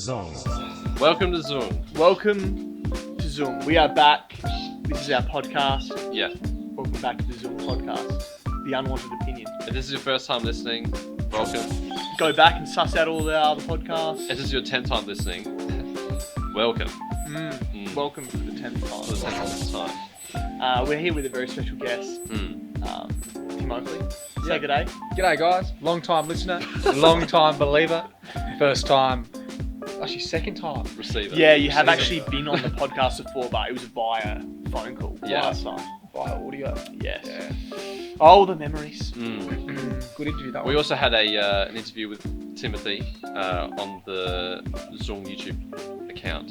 Zoong. Welcome to Zoong. Welcome to Zoong. We are back. This is our podcast. Yeah. Welcome back to the Zoong Podcast. The unwanted opinion. If this is your first time listening, welcome. Go back and suss out all the other podcasts. If this is your 10th time listening, welcome. Welcome for the 10th For the 10th time. time this time. We're here with a very special guest, Thom Oakley. Say Yeah. good day. G'day guys, long time listener, long time believer, first time, actually second time. Receiver. Yeah, you have Receiver. actually been on the podcast before, but it was via phone call Yeah. last time. Via audio. Yes. Yeah. Oh, the memories. Good interview that We one. also had an interview with Timothy on the Zoong YouTube account.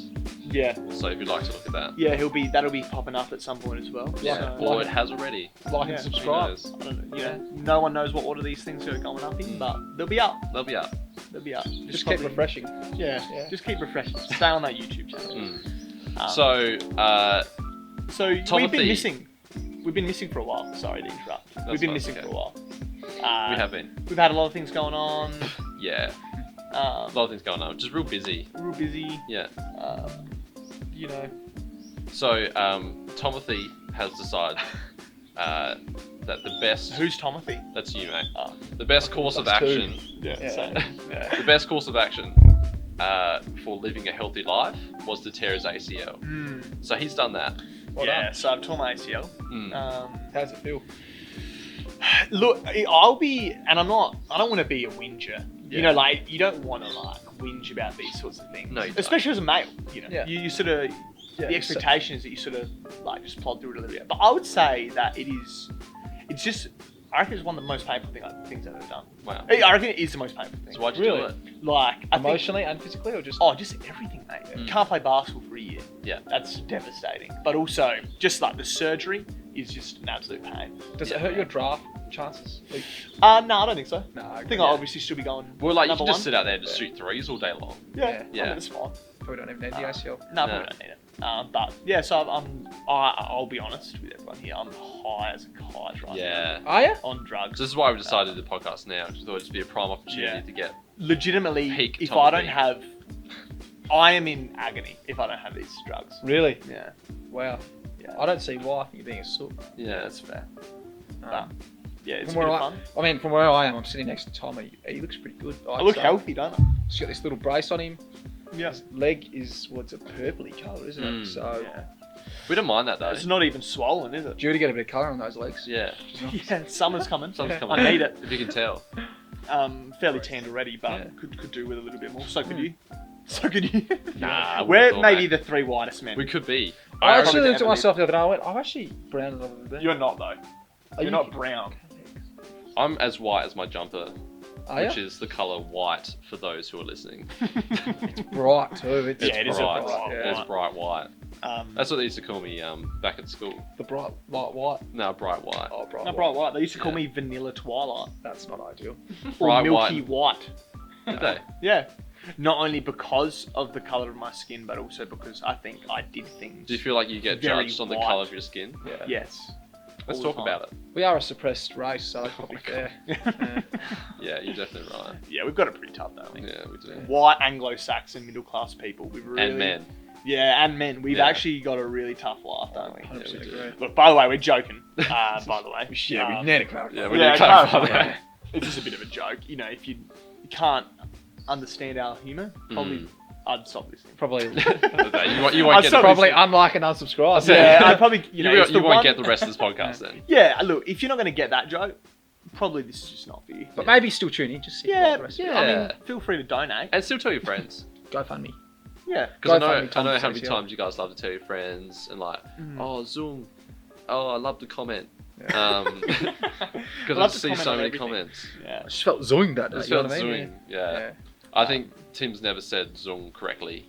Yeah. So if you'd like to look at that. Yeah, that'll be popping up at some point as well. Yeah. So, Or it has already. Like Yeah. and Who subscribe. knows? I don't know, no one knows what order these things are going up in, but they'll be up. They'll be up. They'll be up. Just probably- keep refreshing. Yeah, Yeah. just keep refreshing. Stay on that YouTube channel. So, So we've Timothy. been missing. We've been missing for a while. Sorry to interrupt. We've been fine, missing okay. for a while. we have been. We've had a lot of things going on. Yeah. A lot of things going on. Just real busy. Real busy. Yeah. You know. So, Timothy has decided that the best... Who's Timothy? That's you, mate. Oh. The best course of That's two. action... Yeah. Yeah. So, yeah. The best course of action for living a healthy life was to tear his ACL. So he's done that. Well yeah. done. So I've torn my ACL. How's it feel? Look, I'll be, and I don't want to be a whinger. You Yeah. know, like, you don't want to, like, whinge about these sorts of things. No, you don't. Especially as a male, you know. Yeah. You sort of, Yeah, the expectation is that you sort of, like, just plod through it a little bit. But I would say that it's just, I reckon it's one of the most painful things I've ever done. Wow. I reckon it is the most painful thing. So why'd you Really? do it? Like, I think, Emotionally and physically, or just? just everything, mate. Mm. Can't play basketball for a year. Yeah. That's devastating. But also, just like the surgery is just an absolute pain. Does Yeah. it hurt your draft chances? Like, No, I don't think so. no, I think Yeah. I'll obviously still be going. Well, like, you number can just one. sit out there and just shoot threes all day long. Yeah, Yeah. I mean, it's fine. probably don't even need the ACL. No, No. I don't need it. But yeah, so I'll be honest with everyone here. I'm high as a kite right Yeah. Are you? now on drugs. So this is why we decided to do the podcast now. Just thought it'd just be a prime opportunity Yeah. to get... Legitimately, Peak if Tom I don't Peak. have, I am in agony if I don't have these drugs. Really? Yeah, Wow. yeah. I don't see why you're being a sook. Yeah. That's fair. Um, Yeah, it's a From bit where of fun. I mean, from where I am, I'm sitting next to Tom. He looks pretty good. I look healthy, don't I? He's got this little brace on him. Yeah. His leg is what's a purpley colour, isn't it? So Yeah. We don't mind that, though. It's not even swollen, is it? due to get a bit of colour on those legs. Yeah. Yeah, summer's coming. Something's Yeah. coming I out, need it. if you can tell. Fairly tanned already, but Yeah. could do with a little bit more. So could you. So could you. Nah, I wouldn't We're have thought, maybe mate. the three whitest men. We could be. I reckon actually we looked can at have myself the other day. I went, I'm actually brown a little bit. You're not though. Are You're you- not brown. I'm as white as my jumper, Are which you? is the colour white for those who are listening. Bright too. It's Yeah, it is a bright. bright It's white. bright white. Um, That's what they used to call me back at school. the bright light white. No, bright white. Oh, bright not white. bright white. They used to call Yeah. me Vanilla Twilight That's not ideal. or Bright Milky white. White. Did they? Yeah. Not only because of the colour of my skin, but also because I think I did things. Do you feel like you get Very judged on the white. colour of your skin? Yeah. Yes. Let's All the talk time. about it. We are a suppressed race, so that's probably fair. Yeah. Yeah, you're definitely right. Yeah, we've got it pretty tough, don't we? Yeah, we do. White Anglo-Saxon middle-class people. We've really, And men. Yeah, and men. We've Yeah. actually got a really tough life, don't we? 100% Yeah, we do. agree. Look, by the way, we're joking. By the way, Yeah, we need to clarify. Yeah, we Yeah, need to clarify clarify that. that. It's just a bit of a joke. You know, if you can't understand our humour, probably I'd stop listening. Probably, You won't I'll get the stop probably listening. unlike and unsubscribe. Yeah, I'd probably, You, it's the won't one- get the rest of this podcast then. Yeah, look, if you're not going to get that joke, probably this is just not for you. But maybe still tune in. Just see Yeah, what the rest of it. I Yeah. mean, feel free to donate. And still tell your friends. GoFundMe. Yeah. Because I Go find me, know Tom how many Saxio. times you guys love to tell your friends and like, Mm. oh, Zoom. Oh, I love to comment. Yeah. Because I love to see comment so on many everything. comments. Yeah. I just felt zoing that day. It's you know felt what I mean? Zoom. Yeah. Yeah. I think Tim's never said Zoom correctly,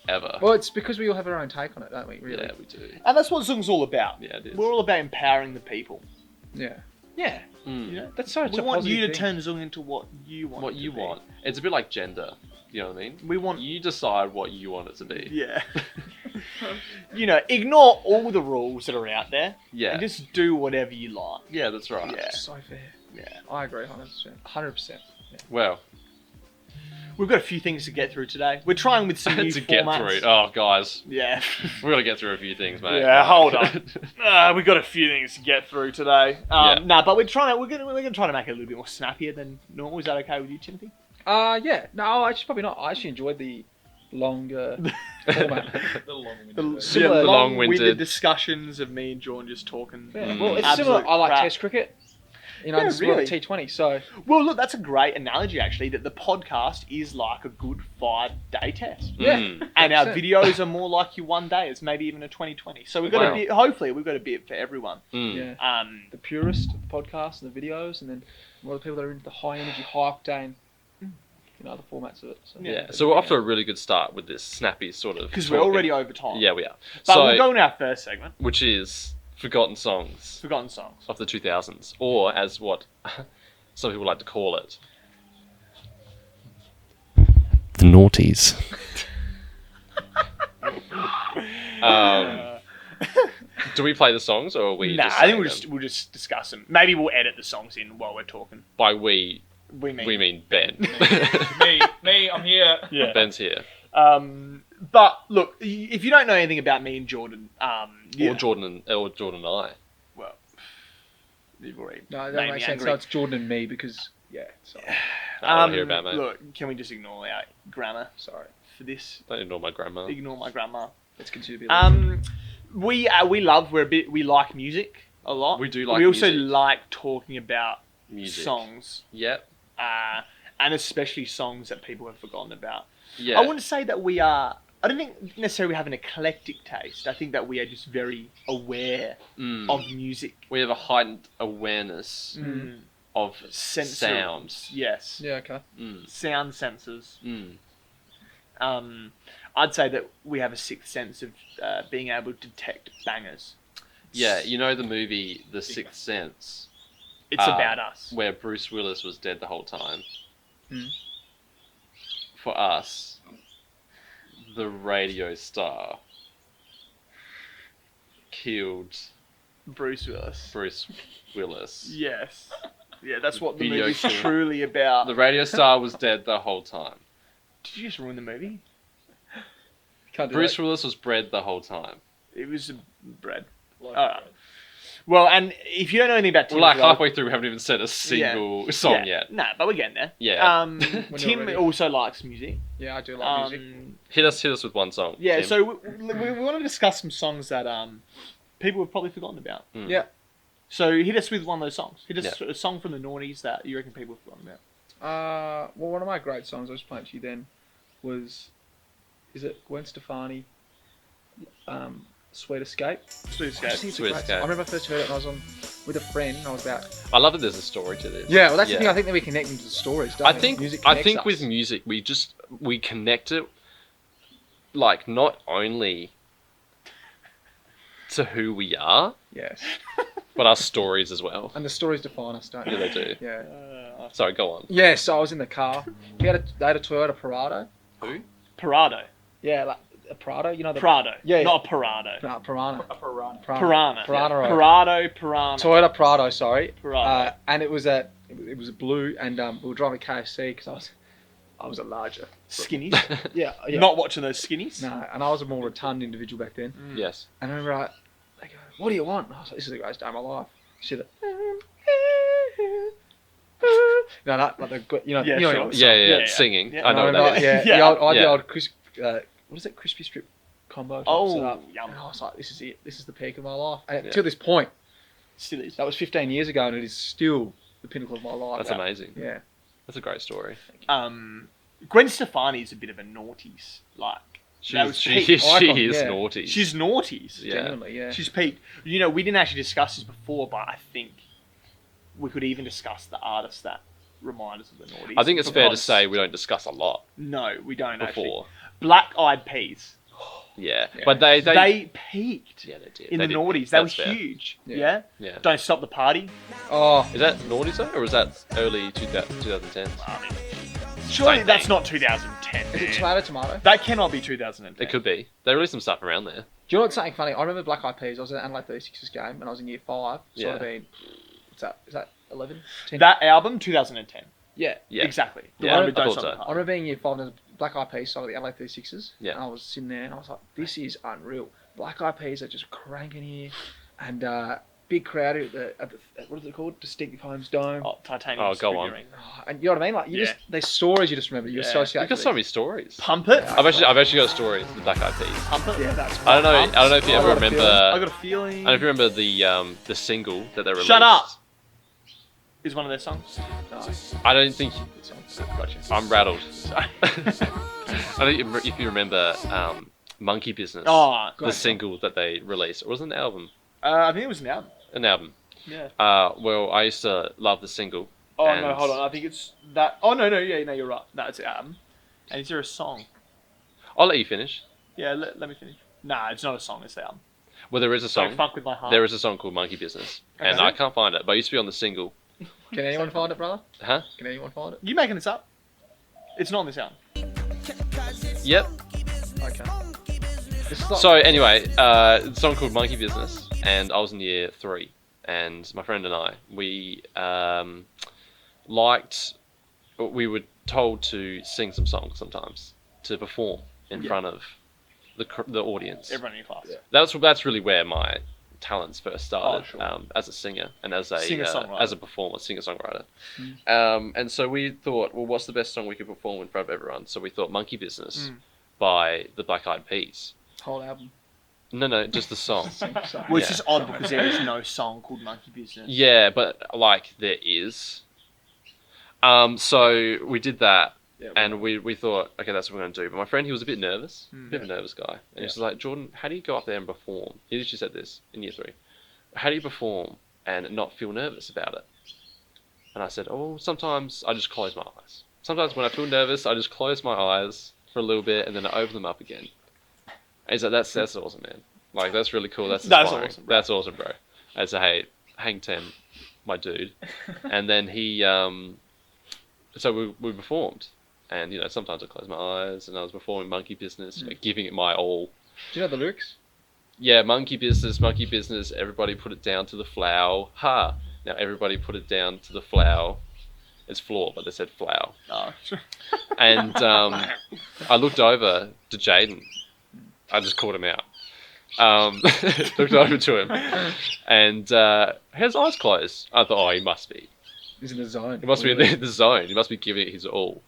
ever. Well, it's because we all have our own take on it, don't we? Really? Yeah, we do. And that's what Zoong's all about. Yeah, it is. We're all about empowering the people. Yeah. Yeah. Mm. You know? That's such We a want you to positive turn Zoong into what you want. What it you to be. want. It's a bit like gender. You know what I mean? We want. You decide what you want it to be. Yeah. You know, ignore all the rules that are out there. Yeah. And just do whatever you like. Yeah, that's right. Yeah. So fair. Yeah. I agree 100%. 100%. Yeah. Well, we've got a few things to get through today. We're trying with some new to get formats. through. Oh, guys, Yeah. we're gonna get through a few things, mate. Yeah, hold on. We've got a few things to get through today. Yeah. No, but we're gonna try to make it a little bit more snappier than normal. Is that okay with you, Timothy? Yeah. No, actually, probably not. I actually enjoyed the longer format. The long-winded. long-winded discussions of me and Jordan just talking. Yeah. Well, it's Absolute similar. I like crap. Test cricket. You know, Yeah, this is really. T20. So Well, look, that's a great analogy actually. That the podcast is like a good 5-day test. yeah. And our 100%. videos are more like your 1 day. It's maybe even a 2020. So we've got Wow. a bit. Hopefully, we've got a bit for everyone. Yeah. The purist of the podcast and the videos, and then more the people that are into the high energy, high octane, you know, the formats of it. So. Yeah. So we're off to a really good start with this snappy sort of. Because we're talking. already over time. Yeah, we are. But So, we'll go into our first segment. which is forgotten songs Forgotten songs. of the 2000s, or as what some people like to call it, the noughties. Do we play the songs, or are we? Nah, just I think saying them? we'll just discuss them. Maybe we'll edit the songs in while we're talking. By we We mean Ben. me, I'm here. Yeah. Ben's here, But look, if you don't know anything about me and Jordan, or Jordan and I. well, you've already No, that made me makes sense. angry. So it's Jordan and me because So, I don't hear about, mate. Look, can we just ignore our grammar sorry. for this? Don't ignore my grandma. Ignore my grammar. Let's continue. To be We like music a lot. We do like We also music. like talking about Music. songs, Yep. and especially songs that people have forgotten about. Yeah. I wouldn't say that we are. I don't think necessarily we have an eclectic taste. I think that we are just very aware of music. We have a heightened awareness of Sensory- sounds. Yes. Yeah. Okay. Sound sensors. Mm. I'd say that we have a sixth sense of being able to detect bangers. Yeah, you know the movie The Sixth Sense, It's about us. where Bruce Willis was dead the whole time. Mm. For us, the radio star killed Bruce Willis. Bruce Willis. Yes. Yeah, that's what the Video movie's kill. truly about. The radio star was dead the whole time. Did you just ruin the movie? Can't do Bruce that. Willis was bred the whole time. It was bread. Alright. Well, and if you don't know anything about Tim, We're like as well- halfway through, we haven't even said a single song yet. No, but we're getting there. Yeah. you're Tim ready. also likes music. Yeah, I do like music. Hit us with one song. Yeah, Tim. so we want to discuss some songs that people have probably forgotten about. Yeah. So hit us with one of those songs. Hit us Yeah. a song from the noughties that you reckon people have forgotten about. Well, one of my great songs I was playing to you then was, is it Gwen Stefani? Sweet Escape. Sweet I Escape. just think it's a Sweet great Escape. song. I remember I first heard it and I was on with a friend and I was about. I love that there's a story to this. Yeah, well that's the thing. I think that we connect into the stories. Don't I we? think Music I connects think us. with music we connect it like not only to who we are, Yes, but our stories as well. and the stories define us, don't Yeah, they? they do. Yeah. Sorry, go on. Yeah. So I was in the car. They had a Toyota Parado. Who? Parado. Yeah, like a Prado. You know the Prado. Yeah, Not a Parado. No, Piranha. Piranha. Piranha. Parado, Piranha. Toyota Prado, sorry. Prado. And it was a blue, and we were driving KFC because I was a larger. Skinnies. Yeah. Not watching those skinnies. No, and I was a more rotund individual back then. Yes. And I remember they go, "What do you want?" And I was like, "This is the greatest day of my life." She said, "No, that like the Yeah, you know sure. what Yeah, singing. Yeah. I know And what I that is. remember, Yeah. I had Yeah. the old what is it, crispy strip combo. Oh, set up. yum. And I was like, "This is it. This is the peak of my life." And Yeah. to this point, Still is. that was 15 years ago, and it is still the pinnacle of my life. That's amazing. Yeah. That's a great story. Gwen Stefani is a bit of a naughties. Like, that was She peak. Icon, is yeah. naughty. She's naughties. Yeah. Genuinely, yeah. She's peaked. You know, we didn't actually discuss this before, but I think we could even discuss the artists that remind us of the naughties. I think it's fair to because- say we don't discuss a lot No, we don't actually. before. Black Eyed Peas. Yeah. Yeah. But they They peaked yeah, they did. in They the did. noughties. They were That's fair. huge. Yeah. Yeah? Yeah. Don't Stop the Party. Oh, Is that naughty though, or is that early 2010s? I mean, surely Same that's thing. not 2010. is it man. tomato tomato? That cannot be 2010. It could be. They released some stuff around there. Do you know what's something funny? I remember Black Eyed Peas. I was at Adelaide 36ers game, and I was in year 5. So Yeah. I'd have been, what's that? Is that 11? 10? That album, 2010. Yeah. Yeah. Exactly. The Yeah, one with I Don't thought Stop so. the I Heart. remember being in year 5 and there's a Black Eyed Peas song of the LA 36ers. Yeah. And I was sitting there and I was like, this is unreal. Black Eyed Peas are just cranking here. And big crowd at the what is it called? Distinctive Homes Dome. Oh, Titanium. Oh, go Screw on. Ring. And you know what I mean? Like, Yeah. there's stories you just remember. You Yeah. associate You've got with so it. many stories. Pump it. Yeah. I've actually got a story with the Black Eyed Peas. Pump it. Yeah, that's I don't know if you I ever got a remember. feeling. I got a feeling. I don't know if you remember the single that they released. Shut up. Is one of their songs. Nice. I don't think Good song. Gotcha. I'm rattled. Sorry. I don't know if you remember Monkey Business, Oh, the single that they released. Or was it an album? I think it was an album. An album. Yeah. Well, I used to love the single. Oh and no, hold on. I think it's that. Oh no, yeah, no, you're right. No, it's an album. And is there a song? I'll let you finish. Yeah, let me finish. Nah, it's not a song. It's the album. Well, there is a Don't song. fuck with my heart. There is a song called Monkey Business, and Okay. I can't find it. But it used to be on the single. Can anyone find it, brother? Huh? Can anyone find it? You making this up? It's not on this album. Yep. Okay. This is like, So anyway, it's a song called Monkey Business, and I was in year 3, and my friend and I, we we were told to sing some songs sometimes, to perform in front of the audience. Everyone in your class. Yeah. That's really where my talents first started, sure. as a singer and as a Singer-songwriter. as a performer, singer-songwriter. And so we thought, well, what's the best song we could perform in front of everyone? So we thought Monkey Business by the Black Eyed Peas. whole album. No, just the song. Sorry. Well, it's Yeah. just odd because there is no song called Monkey Business. Yeah, but like there is. So we did that, Yeah, and we thought, okay, that's what we're going to do. But my friend, he was a bit nervous, Mm. bit of a nervous guy. And he was like, Jordan, how do you go up there and perform? He literally said this in year 3. How do you perform and not feel nervous about it? And I said, oh, sometimes I just close my eyes. Sometimes when I feel nervous, I just close my eyes for a little bit and then I open them up again. And he's like, that's awesome, man. Like, that's really cool. That's inspiring. awesome, bro. That's awesome, bro. I said, hey, hang 10, my dude. And then he, so we performed. And, you know, sometimes I close my eyes and I was performing Monkey Business, you know, giving it my all. Do you know the lyrics? Yeah, monkey business, everybody put it down to the flour. Ha! Now everybody put it down to the flour. It's floor, but they said flour. Oh, sure. And I looked over to Jaden. I just called him out. Looked over to him. And he had his eyes closed. I thought, oh, he must be. He's in the zone. He must be in the zone. He must be giving it his all.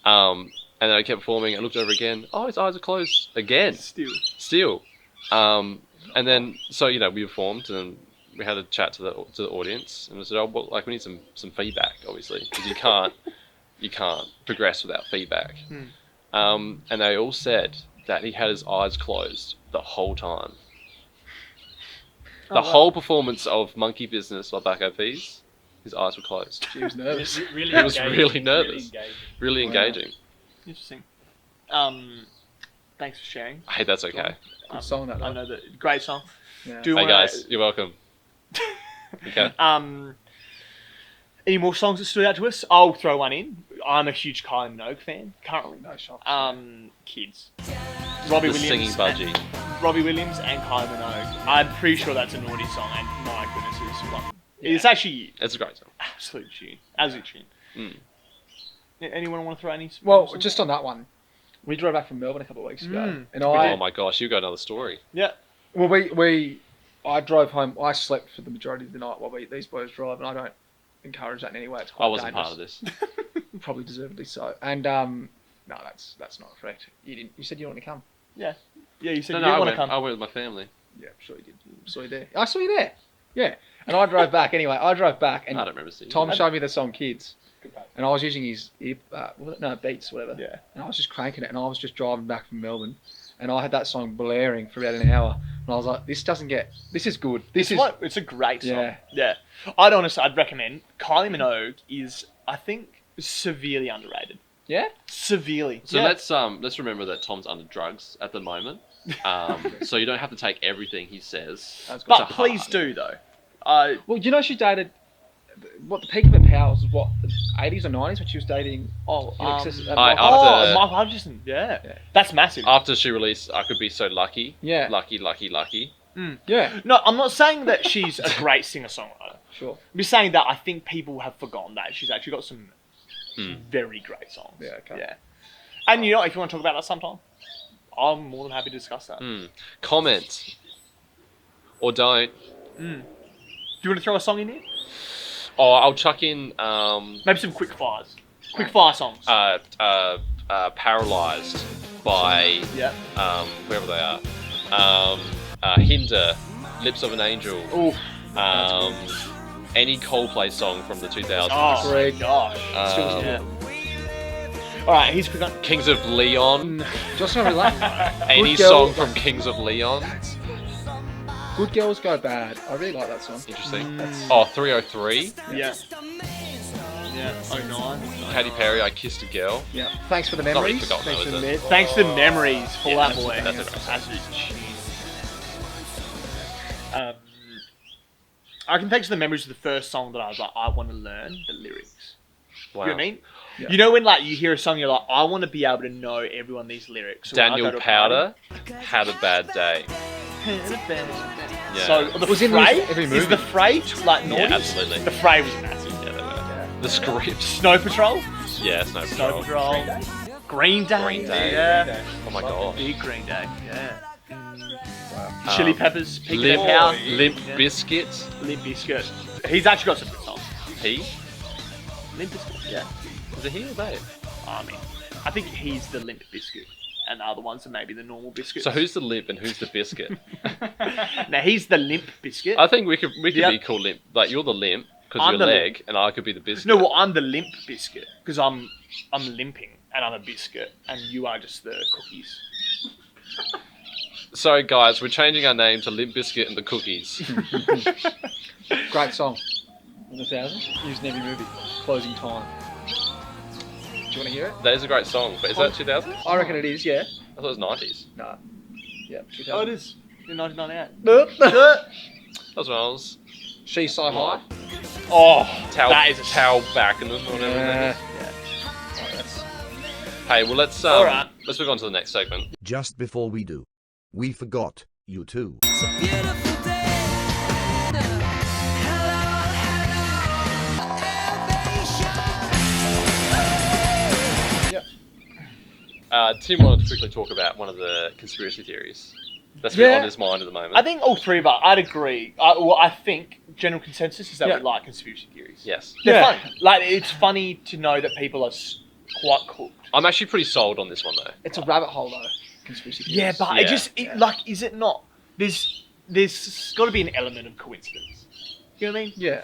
And then I kept performing. I looked over again. Oh, his eyes are closed again. Still. And then, so, you know, we performed and we had a chat to the audience and we said, oh, well, like, we need some feedback, obviously, because you can't progress without feedback. And they all said that he had his eyes closed the whole time. The whole performance of Monkey Business by Black Eyed Peas, his eyes were closed. She was nervous. Really He was engaging, really nervous. Really Wow. engaging. Interesting. Thanks for sharing. Hey, that's okay. Good song, that, I though. know that. Great song. Yeah. Do you Hey wanna, guys, you're welcome. Okay. Any more songs that stood out to us? I'll throw one in. I'm a huge Kylie Minogue fan currently. No shock. Kids. Robbie The Williams. singing budgie. Robbie Williams and Kylie Minogue. I'm pretty sure that's a naughty song, and my goodness, it's one. It's actually It's a great song. absolute tune. Absolute tune. Mm. Anyone want to throw any? Well, songs? just on that one, we drove back from Melbourne a couple of weeks ago, and Oh my gosh, you got another story. Yeah. well, I drove home. I slept for the majority of the night while these boys drive, and I don't encourage that in any way. It's quite I wasn't dangerous. part of this. Probably deservedly so. And no, that's not correct. You didn't. You said you didn't want to come. Yeah. Yeah, you said No, you I didn't want went. to come. I went with my family. Yeah, I'm sure you did. Saw you there. I saw you there. Yeah. And I drove back anyway. I drove back, and I don't remember seeing Tom you. showed me the song "Kids," and I was using his Beats, whatever. Yeah. And I was just cranking it, and I was just driving back from Melbourne, and I had that song blaring for about an hour, and I was like, "This is good. It's a great song. Yeah. Yeah. I'd recommend. Kylie Minogue is, I think, severely underrated. yeah." Severely. So Yeah. let's remember that Tom's under drugs at the moment. So you don't have to take everything he says. That's good. But to please heart. do, though. Well, you know, she dated. What the peak of her powers was what, the 80s or 90s when she was dating. after- Michael Hutchison. Yeah. Yeah. That's massive. After she released "I Could Be So Lucky," Yeah. lucky. Yeah. No, I'm not saying that she's a great singer-songwriter. Sure. I'm just saying that I think people have forgotten that she's actually got some Very great songs. Yeah, okay. Yeah. And you know, if you want to talk about that sometime, I'm more than happy to discuss that. Comment. Or don't. Do you want to throw a song in here? Oh, I'll chuck in Maybe some quick fires. Quick fire songs. Paralyzed by Yeah. wherever they are. Hinder, Lips of an Angel. Ooh. Any Coldplay song from the 2000s. Oh, Great. gosh. Yeah. Alright, here's quick one. Kings of Leon. Just not really. Any Good Girl. song from Kings of Leon. Good Girls Go Bad. I really like that song. Interesting. Oh, 303. Yeah. Yeah. 09. Katy Perry, I Kissed a Girl. Yeah. Thanks for the Not really memories. forgotten Thanks though, to is the it? Thanks to the memories for Yeah, that boy. that's a great song. That's I can thanks to the memories of the first song that I was like, I want to learn the lyrics. Wow. You know what I mean? Yeah. You know when like you hear a song, you're like, I want to be able to know everyone these lyrics. So when I Daniel go to a Powder, Had a Bad Day. party- Yeah. So the Was in fray every is movie. the fray like Yeah, noise? absolutely. The fray was massive. Yeah, they were. The scripts. Snow Patrol, Yeah, Snow Snow Patrol. Patrol, Green Day, Green Day. yeah, Oh my god. big Green Day, yeah. Wow. Chili Peppers, Pig Limp, and Cow, Limp Yeah. Bizkit. Limp Bizkit. He's actually got some good songs. He? Limp Bizkit, yeah. Is it he or they? I mean, I think he's the Limp Bizkit, and the other ones are maybe the normal biscuits. So who's the limp and who's the biscuit? Now he's the Limp Bizkit. I think we could Yep. be called limp. Like you're the limp because I'm you're the leg, and I could be the biscuit. No, well, I'm the Limp Bizkit because I'm limping and I'm a biscuit, and you are just the cookies. So guys, we're changing our name to Limp Bizkit and the Cookies. Great song. In the 2000s. Used in every movie. Closing Time. Do you want to hear it? That is a great song, but is that 2000s? I reckon it is, yeah. I thought it was 90s. Nah. Yeah, 2000. Oh, it is in 1998. That was when I was She's So High. Oh, Towel, that is a towel back and whatever. that Yeah. is. Oh, that's... Hey, well let's Alright. let's move on to the next segment. Just before we do, we forgot you too. Tim wanted to quickly talk about one of the conspiracy theories that's been Yeah. on his mind at the moment. I think all three of us, I'd agree. I think general consensus is that Yeah. we like conspiracy theories. Yes. They're Yeah. funny. Like, it's funny to know that people are quite cooked. I'm actually pretty sold on this one though. It's a rabbit hole, though. Conspiracy theories. Yeah, but Yeah. like, is it not? There's got to be an element of coincidence. You know what I mean? Yeah.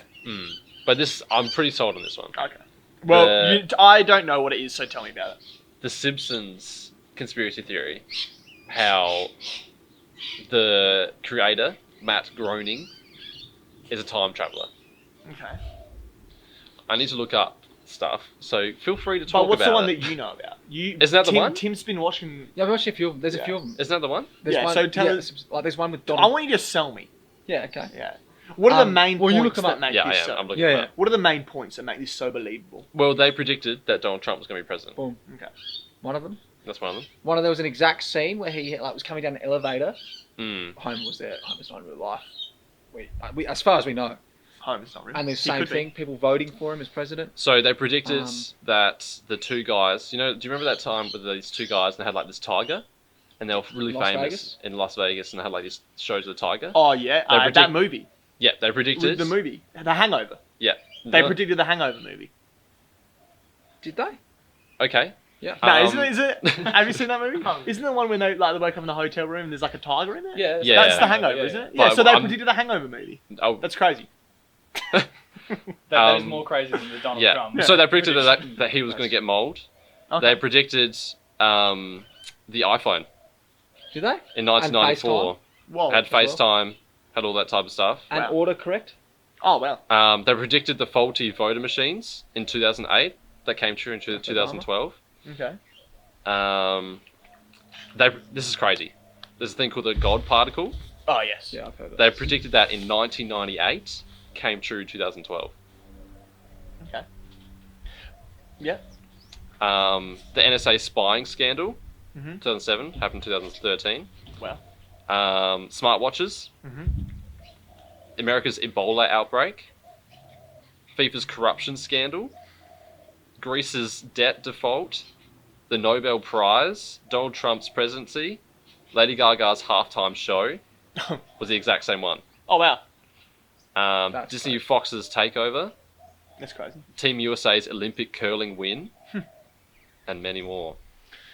But I'm pretty sold on this one. Okay. Well, The- I don't know what it is, so tell me about it. The Simpsons conspiracy theory, how the creator, Matt Groening, is a time traveler. Okay. I need to look up stuff, so feel free to talk But what's about the one it. that you know about? Isn't that the one? Tim's been watching. Yeah, I've watched a few of them. There's Yeah. a few of them. Isn't that the one? There's Yeah, one, so tell us- Like, there's one with I Donald... want you to sell me. Yeah, okay. Yeah. What are the main well, you look points them that up. make Yeah, I this am. so? I'm looking Yeah, at yeah. it. What are the main points that make this so believable? Well, they predicted that Donald Trump was going to be president. Boom. Okay. One of them. That's one of them. One of there was an exact scene where he was coming down an elevator. Mm. Homer was there. Homer's not in real life. We, as far as we know. Home is not real. And the He same could be. thing, people voting for him as president. So they predicted Um, that the two guys, do you remember that time with these two guys and they had like this tiger? And they were really Las famous Vegas? in Las Vegas and they had like these shows of the tiger? Oh yeah, They predict- that movie. Yeah, they predicted. The movie, The Hangover. Yeah. They predicted the Hangover movie. Did they? Okay. Yeah. No, Um, isn't it? Have you seen that movie? Isn't it the one when they wake up in the hotel room and there's like a tiger in there? Yeah. Yeah. That's the Hangover, Yeah, isn't it? But Yeah. So they I'm- predicted the Hangover movie. Oh, That's crazy. That is Um, more crazy than the Donald yeah. Trump. So they predicted prediction. that he was going to get mold. Okay. They predicted the iPhone Did they? in 1994. Whoa. Had as well. FaceTime, had all that type of stuff. And Wow. order correct? Oh wow. They predicted the faulty voter machines in 2008. That came true in 2012. Okay. This is crazy. There's a thing called the God particle. Oh yes. Yeah, I've heard that. They predicted that in 1998. Came true in 2012. Okay. Yeah. The NSA spying scandal, Mhm. 2007, happened in 2013. Wow. Smartwatches. Mhm. America's Ebola outbreak. FIFA's corruption scandal. Greece's debt default, the Nobel Prize, Donald Trump's presidency, Lady Gaga's halftime show was the exact same one. Oh wow, That's Disney crazy. Fox's takeover, that's crazy. Team USA's Olympic curling win, and many more.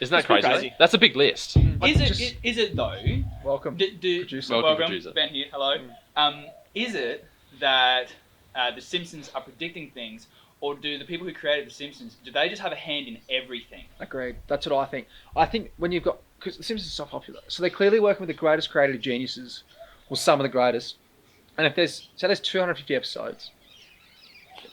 Isn't that That's pretty crazy? crazy. That's a big list. Is it though? Welcome. Producer. Welcome, producer. Ben here. Hello. Is it that the Simpsons are predicting things, or do the people who created the Simpsons, do they just have a hand in everything? Agreed. That's what I think. I think when you've got, because The Simpsons are so popular, so they're clearly working with the greatest creative geniuses, or some of the greatest. And if there's 250 episodes.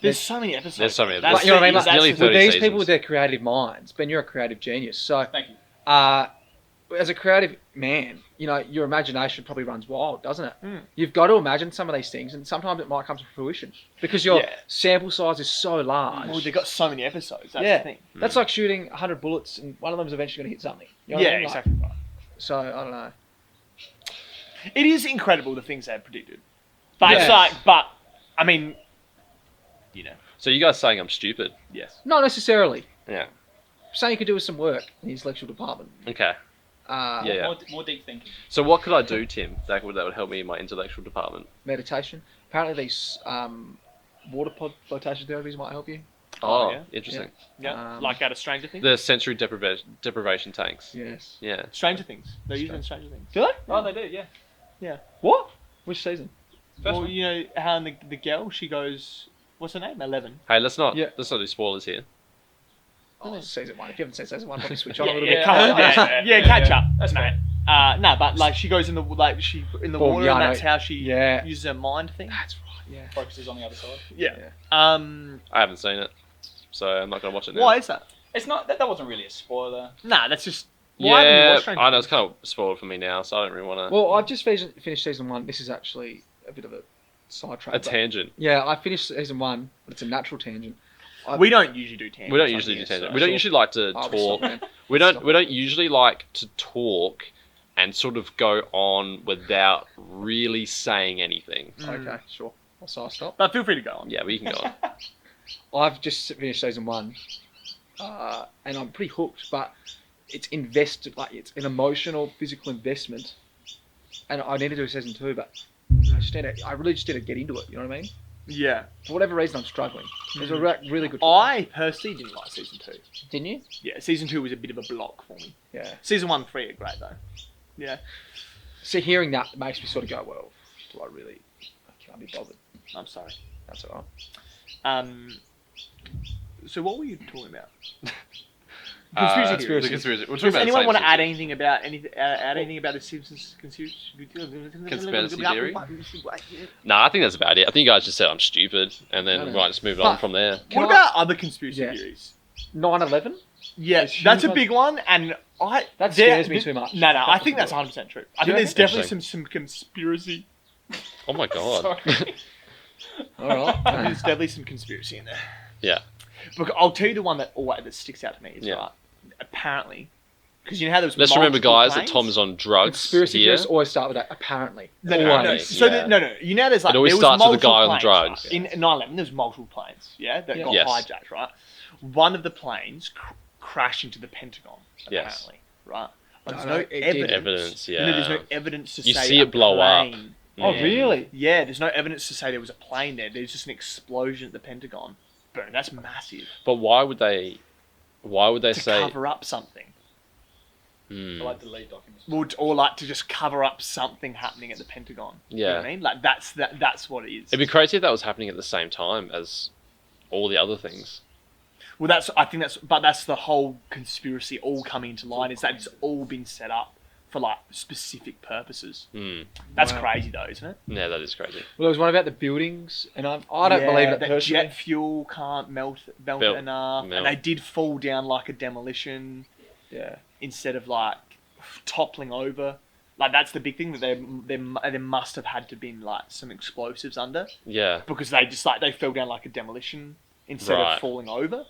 There's so many episodes. There's so many. That's Like, you know what I mean? that's Like, nearly the- 30 with these seasons. people with their creative minds, Ben, you're a creative genius. So, Thank you. as a creative man, you know, your imagination probably runs wild, doesn't it? Mm. You've got to imagine some of these things, and sometimes it might come to fruition because your Yeah. sample size is so large. Well, they've got so many episodes. That's Yeah. the thing. That's like shooting 100 bullets, and one of them's eventually going to hit something. You know what I Yeah, mean? Like, exactly right. So, I don't know. It is incredible the things they've predicted. But it's Yeah. like, but I mean, you know, So you guys saying I'm stupid? yes. Not necessarily. Yeah. Saying you could do with some work in the intellectual department. Okay. Yeah. More deep thinking. So what could I do, Tim? That would help me in my intellectual department. Meditation. Apparently, these water pod flotation therapies might help you. Oh, yeah. interesting. Yeah, Um, like out of Stranger Things. The sensory deprivation tanks. Yes. Yeah. Stranger Things. They're using Stranger Things. Do they? Oh, they do. Yeah. What? Which season? First Well, one. you know how in the girl she goes, what's her name? 11. Hey, let's not Yeah. do spoilers here. Oh, season 1. If you haven't seen season 1, probably switch on Yeah, a little yeah, bit. come on, yeah, catch up. That's mate. No, but like she goes in the water, yeah, and I that's know. how she Yeah. uses her mind thing. That's right. Yeah. Focuses on the other side. Yeah. I haven't seen it, so I'm not gonna watch it now. Why is that? It's not. That wasn't really a spoiler. Nah, that's just. Why haven't you Yeah, watched Stranger I know Things? it's kind of spoiled for me now, so I don't really want to. Well, I've just finished season 1. This is actually a bit of a sidetrack. A but- tangent. Yeah, I finished season 1, but it's a natural tangent. We don't usually do tangents. We don't on usually do here, tangent. so- We don't usually like to Oh, talk. stop, man. We don't. Stop. We don't usually like to talk and sort of go on without really saying anything. Okay, sure. So I'll stop. But feel free to go on. Yeah, we can go on. I've just finished season 1, and I'm pretty hooked. But it's invested, like it's an emotional, physical investment, and I need to do season 2. But I really just need to get into it. You know what I mean? Yeah. For whatever reason, I'm struggling. It's a really good. I personally didn't like season 2. Didn't you? Yeah, season 2 was a bit of a block for me. Yeah. Season 1 and 3 are great though. Yeah. So hearing that makes me sort of go, well, do I really? I can't be bothered. I'm sorry. That's all right. So what were you talking about? Conspiracy theories. The conspiracy. We're talking Does about the anyone same want to add Simpsons. anything about add anything about the Simpsons conspiracy theory? No, I think that's about it. I think you guys just said I'm stupid, and then No, we no. might just move But- on from there. What about other conspiracy Yeah. theories? 9/11. Yeah, It's that's a huge. big one, and That scares me too much. No, I That think doesn't that's work. 100% true. I Do think you there's definitely reckon? some conspiracy. Oh my god. Sorry. All right. There's definitely some conspiracy in there. Yeah. Look, I'll tell you the one that sticks out to me is Yeah. right. Apparently, because you know how there's Let's remember, multiple guys, planes? that Tom's on drugs Conspiracy here. theorists always start with that. Apparently. No, no, no. Apparently, So yeah. no. You know, there's like It always there was starts with the multiple guy on planes, drugs. right? In 9/11, there was multiple planes, that Yeah. got Yes. hijacked, right? One of the planes crashed into the Pentagon, Yes. apparently, right? But there's No, no it did. Evidence, No, there's no yeah. evidence to You say see a it blow up. plane- Oh, Yeah. really? Yeah, there's no evidence to say there was a plane there. There's just an explosion at the Pentagon. Boom, that's massive. But why would they To say? cover up something. Hmm. I like to delete documents. Or like to just cover up something happening at the Pentagon. You know Yeah. what I mean? Like that's what it is. It'd be crazy if that was happening at the same time as all the other things. Well, that's the whole conspiracy all coming into line is that it's all been set up for like specific purposes. Hmm. That's Wow. crazy though, isn't it? Yeah, that is crazy. Well, there was one about the buildings, and I don't believe it that personally. jet fuel can't melt Melt- enough, melt. and they did fall down like a demolition Yeah. instead of like toppling over. Like that's the big thing that there must have had to been like some explosives under Yeah. because they fell down like a demolition instead Right. of falling over.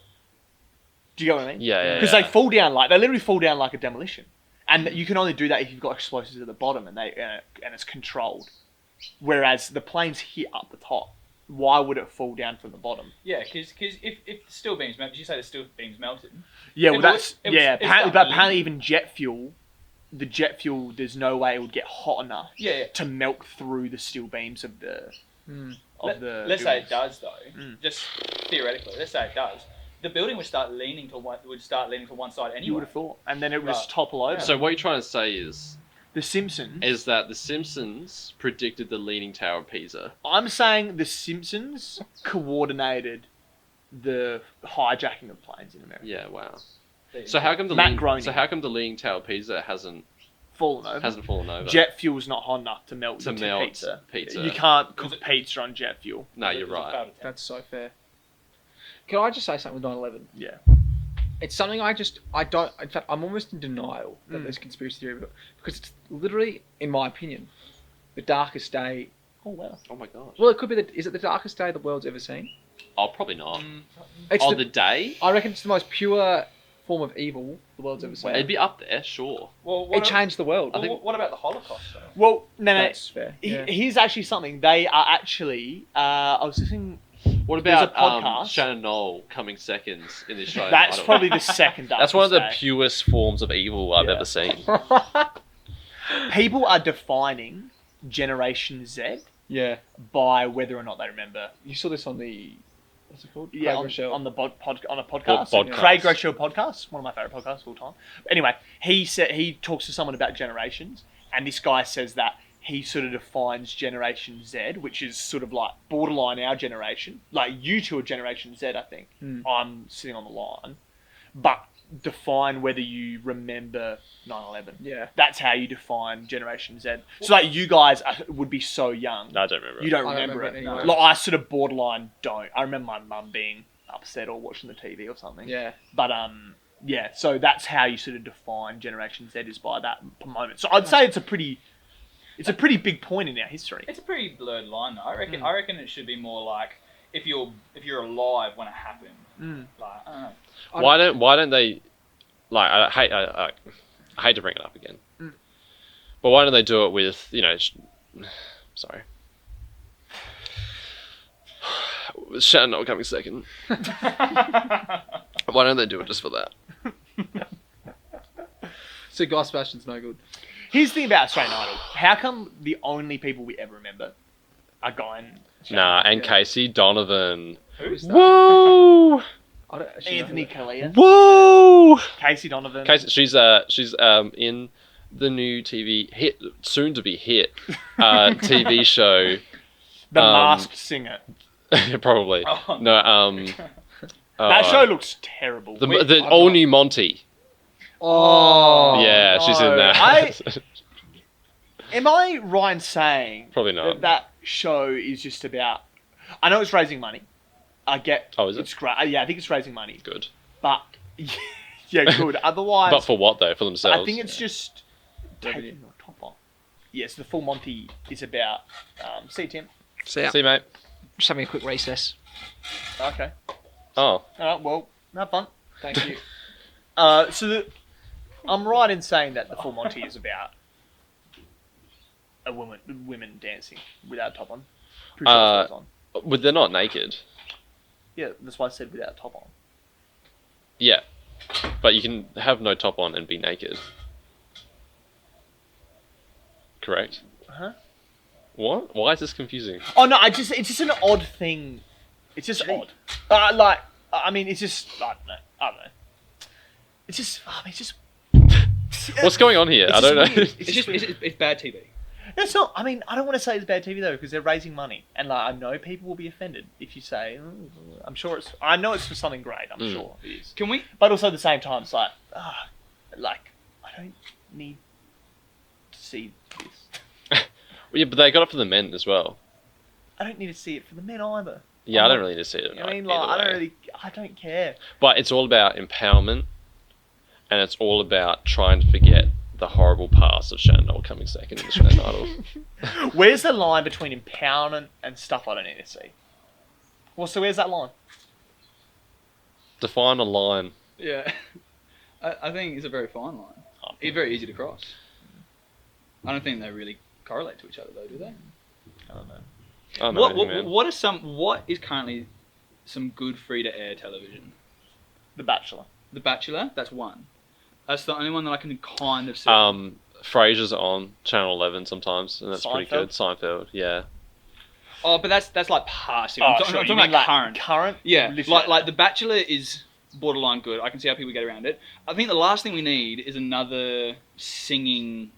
Do you get what I mean? Yeah. Because they fall down they literally fall down like a demolition, and you can only do that if you've got explosives at the bottom and it's controlled. Whereas the planes hit up the top, why would it fall down from the bottom? Yeah, because if the steel beams melted, did you say the steel beams melted? Yeah, well, It that's was- it was- it's apparently, like but apparently, liquid. even jet fuel, the jet fuel, there's no way it would get hot enough Yeah. to melt through the steel beams of the Let's say it does though. Mm. Just theoretically, let's say it does. The building would start leaning to one side anyway. You would have thought, and then it would just Right. topple over. So what you're trying to say is The Simpsons. that the Simpsons predicted the Leaning Tower of Pisa. I'm saying the Simpsons coordinated the hijacking of planes in America. Yeah, wow. There you So go. how come the Matt Groening. Leaning Tower of Pisa hasn't Fallen over. fallen over? Jet fuel's not hot enough to melt To into melt pizza. pizza. You can't Was cook it- pizza on jet fuel. No, It you're was a right. failed attempt. That's so fair. Can I just say something with 9/11? Yeah. It's something I don't. In fact, I'm almost in denial that there's conspiracy theory about it, because it's literally, in my opinion, the darkest day. Oh wow. Oh my god. Well, it could be. Is it the darkest day the world's ever seen? Oh, probably not. It's On the day, I reckon it's the most pure form of evil the world's ever seen. it'd be up there, sure. Well, It changed the world. What about the Holocaust though? Well, no. That's fair. Yeah. Here's actually something. They are actually. I was listening. What There's a about podcast. Shannon Knoll coming seconds in this show? That's probably the second. That's one of the darkest purest forms of evil I've Yeah. ever seen. day. People are defining Generation Z Yeah. by whether or not they remember. You saw this on the. What's it called? Yeah, Craig Rochelle. on a podcast. Podcast. Craig Rochelle podcast, one of my favorite podcasts of all time. Anyway, he talks to someone about generations, and this guy says that he sort of defines Generation Z, which is sort of like borderline our generation. Like you two are Generation Z, I think. I'm sitting on the line, but define whether you remember 9/11. Yeah. That's how you define Generation Z. So like you guys would be so young. No, I don't remember. You don't I don't remember it. remember it Like I sort of borderline don't. I remember my mum being upset or watching the TV or something. Yeah. But yeah. So that's how you sort of define Generation Z is by that moment. So I'd say it's a pretty big point in our history. It's a pretty blurred line though. I reckon it should be more like if you're alive when it happened. Like I don't know. Why don't they? Like I hate to bring it up again, but why don't they do it with sorry, Shannon not coming second. Why don't they do it just for that? So Guy Sebastian's no good. Here's the thing about Australian Idol. How come the only people we ever remember are Guy and Nah, and Yeah. Casey Donovan. Who's that? Whoa, I don't actually know Anthony who Kalia, whoa. Casey Donovan. Casey, she's in the new TV soon to be hit TV show. the Masked Singer. Probably Oh, no. That show looks terrible. The I've all not- new Monty. Oh. Yeah, she's in no. that. Am I right in saying Probably not. that show is just about? I know it's raising money. I get. Oh, is it? It's great. Yeah, I think it's raising money. Good. But yeah, good. Otherwise, But for what though? For themselves. I think it's just taking your top off. Yes, the full Monty is about. See Tim. See ya. See, mate. Just having a quick recess. Okay. Oh, All right. Well, have fun. Thank you. I'm right in saying that the full Monty is about a women dancing without top on. Pretty sure that's what's on. but they're not naked. Yeah, that's why I said without top on. Yeah, but you can have no top on and be naked. Correct. Huh? What? Why is this confusing? Oh no, it's just an odd thing. It's just odd. I mean, it's just I don't know. It's just it's just. What's going on here? It's I don't know. just weird. It's just it's bad TV. It's not. I mean, I don't want to say it's bad TV though, because they're raising money, and like I know people will be offended if you say. I'm sure it's. I know it's for something great. I'm sure it is. Can we? But also at the same time, it's like, I don't need to see this. Yeah, but they got it for the men as well. I don't need to see it for the men either. Yeah, I don't really need to see it. You know what I mean? Like, I don't care. But it's all about empowerment, and it's all about trying to forget the horrible past of Shannon Knoll coming second in Australian Idol. Where's the line between empowerment and stuff I don't need to see? Well, so where's that line? Define a line. Yeah, I think it's a very fine line. It's very easy to cross. I don't think they really correlate to each other, though, do they? I don't know. I don't know anything, man. What is currently some good free-to-air television? The Bachelor. The Bachelor. That's one. That's the only one that I can kind of see. Frasier's on Channel 11 sometimes, and that's pretty good. Seinfeld, yeah. Oh, but that's like past. Oh, I'm sure. talking You about mean current. Current? Yeah, Literally. like The Bachelor is borderline good. I can see how people get around it. I think the last thing we need is another singing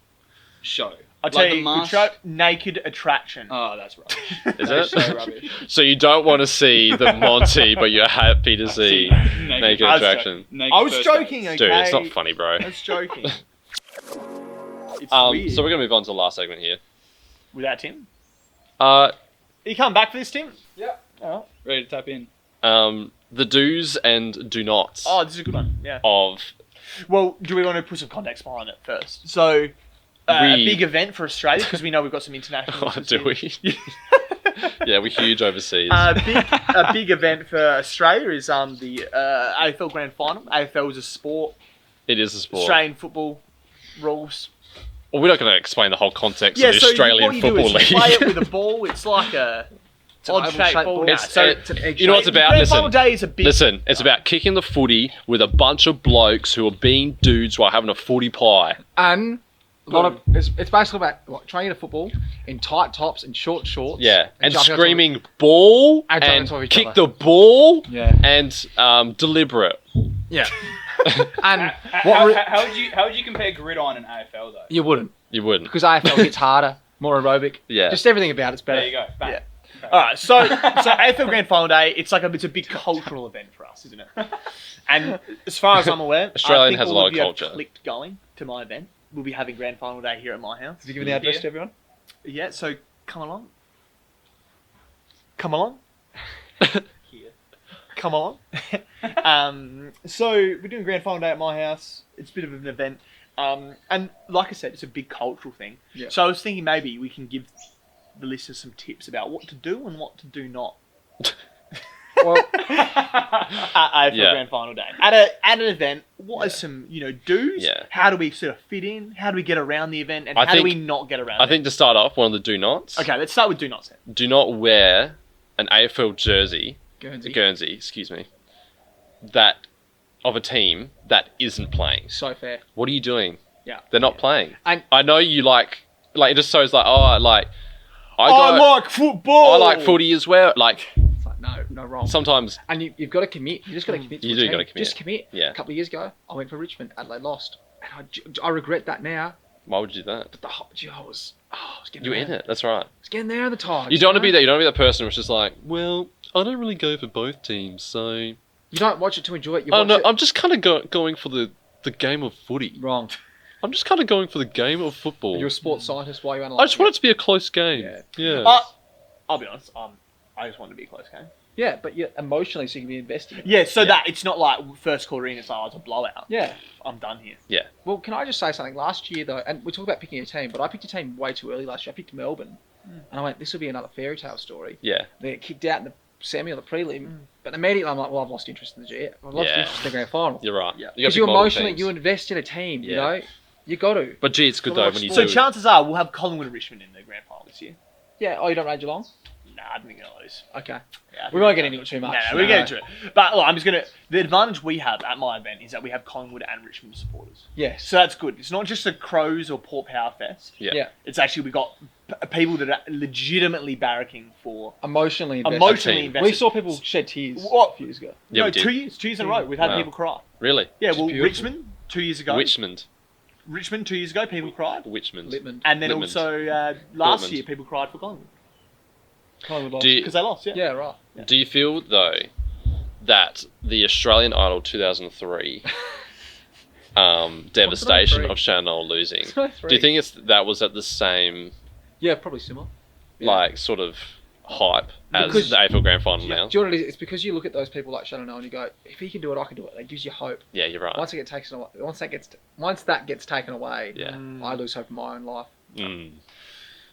show. I'll tell Like The you, good Masked- show, Naked Attraction. Oh, that's rubbish. Is That's it? so rubbish. So you don't want to see the Monty, but you're happy to see Naked I was Attraction. Naked I was First joking, Dates. okay? Dude, it's not funny, bro. I was joking. It's So weird. we're going to move on to the last segment here. Without Tim? Uh, Are you coming back for this, Tim? Yeah. Alright. Ready to tap in. the do's and do nots Oh, this is a good one. Yeah. of... Well, do we want to put some context behind it first? So, a big event for Australia, because we know we've got some international Oh, listeners do here. we? Yeah, we're huge overseas. A big event for Australia is the AFL Grand Final. AFL is a sport. It is a sport. Australian football rules. Well, we're not going to explain the whole context Yeah, of the so Australian what you do Football is you League. play it with a ball. It's like a odd-shaped ball. ball. No, It's- so it's you know what it's about? Grand Final day is a big... Listen, it's about kicking the footy with a bunch of blokes who are being dudes while having a footy pie. And a lot of it's basically about training a football in tight tops and short shorts. Yeah, and jumping on top screaming ball And jumping and on top of each kick other. the ball Yeah. and deliberate. Yeah. And How would you compare Gridiron and AFL though? you wouldn't, You wouldn't. because AFL hits harder, more aerobic. Yeah. Just everything about it's better. There you go. Bang. Yeah. All right, so AFL Grand Final Day, it's a big cultural event for us, isn't it? And as far as I'm aware, Australian I think has a all lot of of you culture. Have clicked going to my event. We'll be having Grand Final Day here at my house. Did you give the address to everyone? Yeah, so come along. Come along. Here. Come along. So we're doing Grand Final Day at my house. It's a bit of an event. And like I said, it's a big cultural thing. Yeah. So I was thinking maybe we can give the listeners some tips about what to do and what to do not. Well, At AFL Yeah. Grand Final Day. At an event, what are some, do's? Yeah. How do we sort of fit in? How do we get around the event? And I how do think- we not get around I think to start off, one of the do nots. Okay, let's start with do not. Do not wear an AFL jersey, Guernsey. excuse me, that of a team that isn't playing. So fair. What are you doing? Yeah. They're not playing. And- I know you like it just shows like, I like football! I like footy as well. Like, It's like, no wrong. sometimes, And you've got to commit. You just got to commit to You a do team. gotta commit. Just commit. Yeah. A couple of years ago, I went for Richmond. Adelaide lost. And I regret that now. why would you do that? But I was getting You're in there. it, that's right. I was getting there in the time. You don't want to be that. You don't want to be that person who's just like, well, I don't really go for both teams, so You don't watch it to enjoy it. You I watch don't know. it. I'm just kind of going for the game of footy. Wrong. I'm just kind of going for the game of football. You're a sports scientist. Why are you analysing? I just want it to be a close game. Yeah. Yeah. I'll be honest, I just want it to be a close game. Yeah, but you're emotionally, so you can be invested. Yeah, so Yeah. that it's not like first quarter in, it's like, it's a blowout. Yeah. I'm done here. Well, can I just say something? Last year, though, and we talk about picking a team, but I picked a team way too early last year. I picked Melbourne. And I went, this will be another fairy tale story. Yeah. They get kicked out in the semi or the prelim. But immediately I'm like, well, I've lost interest in the G. I've lost Yeah. interest in the grand final. You're right. Yeah. You gotta Because pick you multiple emotionally, teams. you invest in a team, you Yeah. know? You got to. But gee, it's good Gotta though watch when you sport. So do. chances are we'll have Collingwood and Richmond in the grand final this year. Yeah, oh, you don't rage along? Nah, I don't think they'll lose. Okay. Yeah, We won't get into it too much. No, we'll get into it. But look, I'm just gonna. The advantage we have at my event is that we have Collingwood and Richmond supporters, Yes. so that's good. It's not just a Crows or Port Power Fest. Yeah. Yeah. It's actually we got people that are legitimately barracking for Emotionally invested. emotionally team. invested. We saw people shed tears What? a few years ago. Yeah, no, we did. 2 years in a row. We've had Wow. people cry. Really? Yeah, Which is well, beautiful. Richmond 2 years ago. Richmond 2 years ago, people cried, Richmond. Littman. and then Littman. also last Dortmund. year people cried for Collingwood Collingwood lost. Do you- because they lost. Yeah. Yeah, right. Do you feel though that the Australian Idol 2003 devastation 03? of Chanel losing? It's not 3. Do you think that was at the same Yeah, probably similar. Yeah. like sort of hype as Because- the AFL Grand Final now? Do you know what it is? It's because you look at those people like Shannon and you go, if he can do it, I can do it. That gives you hope. Yeah, you're right. Once that gets taken away, Yeah. I lose hope in my own life. Mm.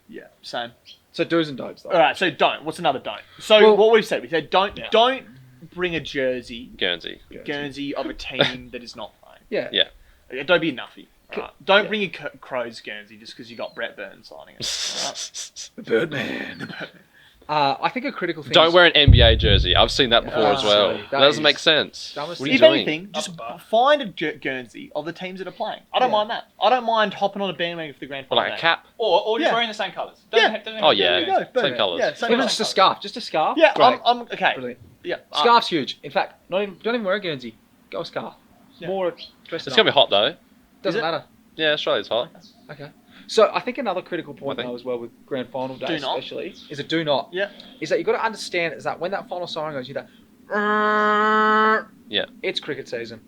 Yeah, same. So do's and don'ts, though. All right, so don't. What's another don't? So Well- what we've said, we said don't bring a jersey Guernsey. Guernsey of a team that is not playing. Yeah. Yeah. Don't be a nuffy. Right? Don't Yeah. bring a Crows Guernsey just because you got Brett Burns signing it. Alright? The Birdman. I think a critical thing. Don't wear an NBA jersey. I've seen that before as well. silly. That doesn't make sense. dumbest What are you If doing? anything, just find a Guernsey of the teams that are playing. I don't Yeah. mind that. I don't mind hopping on a bandwagon for the grand Or final. like a day. cap. Or just Yeah. wearing the same colours. Yeah. Oh, yeah. There you go, boom. Same colours. Yeah, same Even colours. just a scarf. Just a scarf. Yeah, Great. I'm okay. Brilliant. Yeah, Scarf's huge. In fact, don't even wear a Guernsey. Go a scarf. Yeah. More dress it It's up. gonna be hot though. Doesn't Is it? matter. Yeah, Australia's hot. Okay. So I think another critical point I think- though as well with grand final day Do not. especially is a do not. Yeah. Is that you got to understand is that when that final siren goes, you hear that. Yeah. It's cricket season.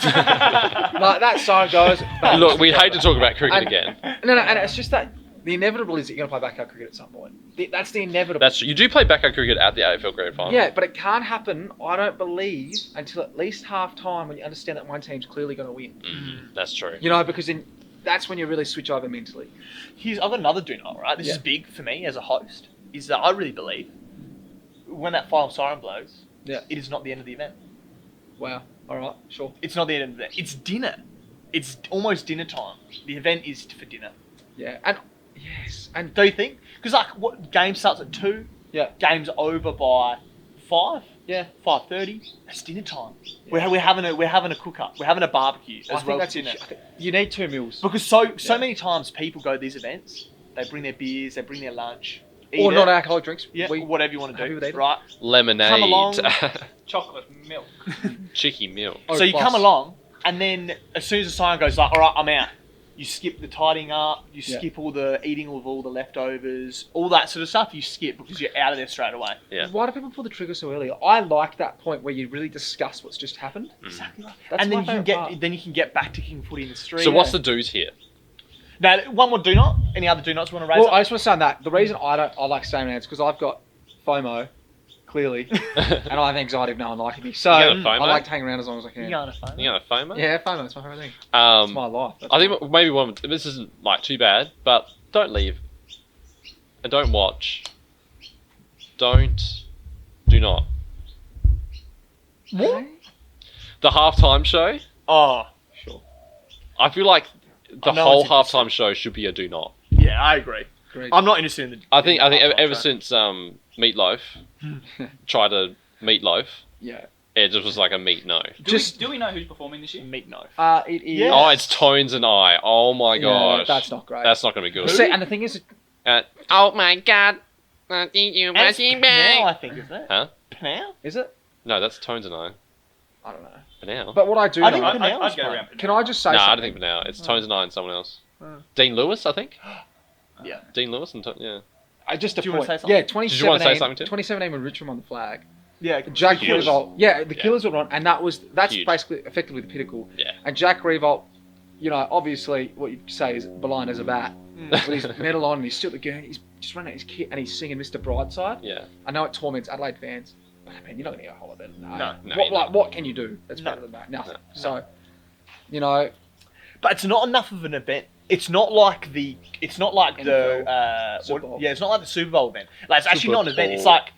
Like that siren goes. bang, Look, it's we the hate to over. talk about cricket And- again. No, and it's just that the inevitable is that you're gonna play backyard cricket at some point. That's the inevitable. That's you do play backyard cricket at the AFL Grand Final. Yeah, but it can't happen, I don't believe, until at least half time when you understand that one team's clearly going to win. That's true. You know, because then that's when you really switch over mentally. I've got another do not, right? This Yeah. is big for me as a host, is that I really believe when that final siren blows, Yeah. it is not the end of the event. Wow. All right, sure. It's not the end of the event. It's dinner. It's almost dinner time. The event is for dinner. Yeah, and yes, and Do you think? Because like, what game starts at 2? Yeah. Game's over by 5. yeah, 5:30. That's dinner time. We're having a cook up. We're having a barbecue I as think well as that's dinner. you need 2 meals. Because so Yeah. many times people go to these events, they bring their beers, they bring their lunch, Or eat it, non-alcoholic drinks. yeah, We- whatever you want to happy do, with either. right? Lemonade, Come along. Chocolate milk. chicky milk. Oh, so you plus. come along, and then as soon as the sign goes like, all right, I'm out. You skip the tidying up, you Yeah. skip all the eating of all the leftovers, all that sort of stuff. You skip because you're out of there straight away. Yeah. Why do people pull the trigger so early? I like that point where you really discuss what's just happened. Exactly right. That's and my then you can favourite part. then you can get back to kicking footy in the street. So what's the do's here? Now, one more do not. Any other do nots you want to raise? Well, up? I just want to say on that the reason I like staying around is because I've got FOMO, clearly, and I have anxiety of no one liking me. So You got I FOMO? like to hang around as long as I you can. going to phone? You got a FOMO? Yeah, FOMO. That's my favorite thing. It's my life. That's I think maybe this isn't like too bad, but don't leave. And don't watch. Do not. What? The halftime show, Oh, Sure. I feel like the I know whole it's interesting. halftime show should be a do not. yeah, I agree. Great. I'm not interested in the. I think in the halftime ever show. since Meatloaf tried to meatloaf, Yeah. it just was like a meat no. Do we know who's performing this year? Meat no. It is. Yeah. Oh, it's Tones and I. Oh my Yeah, gosh. that's not great. That's not going to be good. See, and the thing is, Oh my god. I think you And it's must be Pnow, back. I think, isn't it? Huh? Pnow? is it? No, that's Tones and I. I don't know. For now. But what I do I know, think I'd Pnell's go fine. around. can I just say No, I something? don't think for now. It's Tones and I and someone else. Oh. Dean Lewis, I think. Yeah. Dean Lewis and yeah. Just a Do you wanna point. say something? Yeah, Did you wanna say 2017. something, Tim? 2017 when Richmond won the flag. Yeah. Jack Killers. Revolt. Yeah, the Yeah. Killers were on, and that's Huge. basically effectively the pinnacle. Yeah. And Jack Revolt, you know, obviously what you say is blind as a bat. With his medal on, and he's still at the gurney. He's just running out his kit, and he's singing Mr. Brightside. Yeah. I know it torments Adelaide fans. But man, you're not going to get a whole lot better than that. No. No, What can you do that's No. better than that? Nothing. No. So, you know, But it's not enough of an event. It's not like the. It's not like the. NFL, Super Bowl. Yeah, it's not like the Super Bowl event. Like it's actually Super not an event. It's Bowl. like